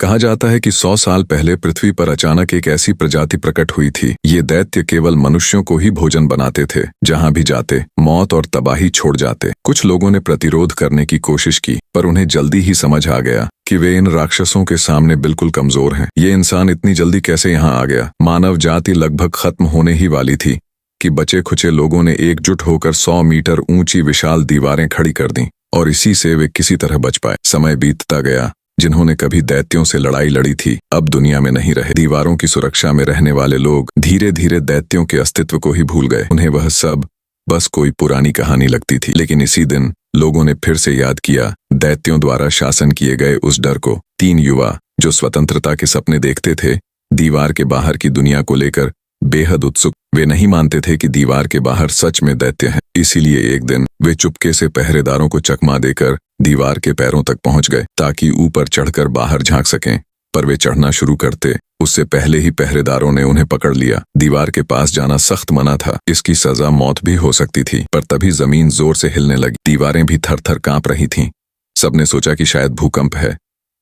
कहा जाता है कि 100 साल पहले पृथ्वी पर अचानक एक ऐसी प्रजाति प्रकट हुई थी। ये दैत्य केवल मनुष्यों को ही भोजन बनाते थे, जहां भी जाते मौत और तबाही छोड़ जाते। कुछ लोगों ने प्रतिरोध करने की कोशिश की, पर उन्हें जल्दी ही समझ आ गया कि वे इन राक्षसों के सामने बिल्कुल कमजोर हैं। ये इंसान इतनी जल्दी कैसे यहाँ आ गया? मानव जाति लगभग खत्म होने ही वाली थी कि बचे खुचे लोगों ने एकजुट होकर 100 मीटर ऊंची विशाल दीवारें खड़ी कर दी, और इसी से वे किसी तरह बच पाए। समय बीतता गया। जिन्होंने कभी दैत्यों से लड़ाई लड़ी थी, अब दुनिया में नहीं रहे। दीवारों की सुरक्षा में रहने वाले लोग धीरे धीरे दैत्यों के अस्तित्व को ही भूल गए। उन्हें वह सब बस कोई पुरानी कहानी लगती थी। लेकिन इसी दिन लोगों ने फिर से याद किया दैत्यों द्वारा शासन किए गए उस डर को। 3 युवा जो स्वतंत्रता के सपने देखते थे, दीवार के बाहर की दुनिया को लेकर बेहद उत्सुक। वे नहीं मानते थे कि दीवार के बाहर सच में दैत्य हैं। इसीलिए एक दिन वे चुपके से पहरेदारों को चकमा देकर दीवार के पैरों तक पहुंच गए, ताकि ऊपर चढ़कर बाहर झांक सकें। पर वे चढ़ना शुरू करते उससे पहले ही पहरेदारों ने उन्हें पकड़ लिया। दीवार के पास जाना सख्त मना था। इसकी सजा मौत भी हो सकती थी। पर तभी जमीन जोर से हिलने लगी। दीवारें भी थर थर कांप रही थीं। सबने सोचा कि शायद भूकंप है,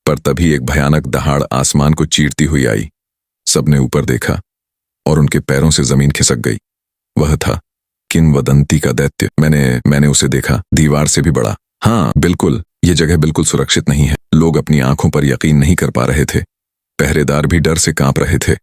पर तभी एक भयानक दहाड़ आसमान को चीरती हुई आई। सबने ऊपर देखा और उनके पैरों से जमीन खिसक गई। वह था किंवदंती का दैत्य। मैंने उसे देखा, दीवार से भी बड़ा। हाँ बिल्कुल, ये जगह बिल्कुल सुरक्षित नहीं है। लोग अपनी आंखों पर यकीन नहीं कर पा रहे थे। पहरेदार भी डर से कांप रहे थे।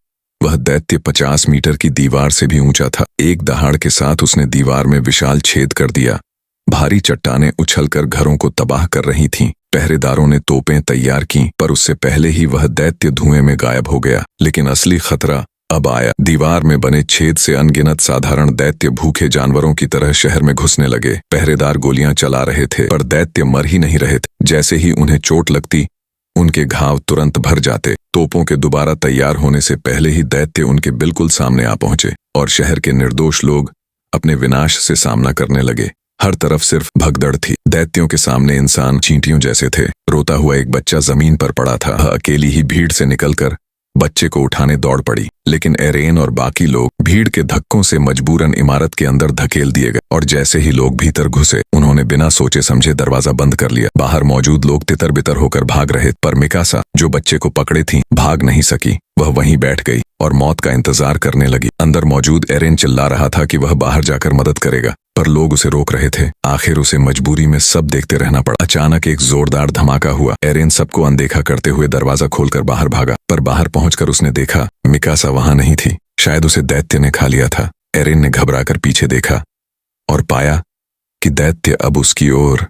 वह दैत्य 50 मीटर की दीवार से भी ऊंचा था। एक दहाड़ के साथ उसने दीवार में विशाल छेद कर दिया। भारी चट्टानें उछलकर घरों को तबाह कर रही थीं। पहरेदारों ने तोपें तैयार की, पर उससे पहले ही वह दैत्य धुएं में गायब हो गया। लेकिन असली खतरा अब आया। दीवार में बने छेद से अनगिनत साधारण दैत्य भूखे जानवरों की तरह शहर में घुसने लगे। पहरेदार गोलियां चला रहे थे, पर दैत्य मर ही नहीं रहे थे। जैसे ही उन्हें चोट लगती, उनके घाव तुरंत भर जाते। तोपों के दोबारा तैयार होने से पहले ही दैत्य उनके बिल्कुल सामने आ पहुंचे, और शहर के निर्दोष लोग अपने विनाश से सामना करने लगे। हर तरफ सिर्फ भगदड़ थी। दैत्यों के सामने इंसान चींटियों जैसे थे। रोता हुआ एक बच्चा जमीन पर पड़ा था। अकेली ही भीड़ से निकलकर बच्चे को उठाने दौड़ पड़ी, लेकिन एरेन और बाकी लोग भीड़ के धक्कों से मजबूरन इमारत के अंदर धकेल दिए गए। और जैसे ही लोग भीतर घुसे, उन्होंने बिना सोचे समझे दरवाजा बंद कर लिया। बाहर मौजूद लोग तितर बितर होकर भाग रहे, पर मिकासा जो बच्चे को पकड़े थी भाग नहीं सकी। वह वहीं बैठ गई और मौत का इंतजार करने लगी। अंदर मौजूद एरेन चिल्ला रहा था कि वह बाहर जाकर मदद करेगा, पर लोग उसे रोक रहे थे। आखिर उसे मजबूरी में सब देखते रहना पड़ा। अचानक एक जोरदार धमाका हुआ। एरेन सबको अनदेखा करते हुए दरवाजा खोलकर बाहर भागा, पर बाहर पहुंचकर उसने देखा मिकासा वहां नहीं थी। शायद उसे दैत्य ने खा लिया था। एरेन ने घबराकर पीछे देखा और पाया कि दैत्य अब उसकी ओर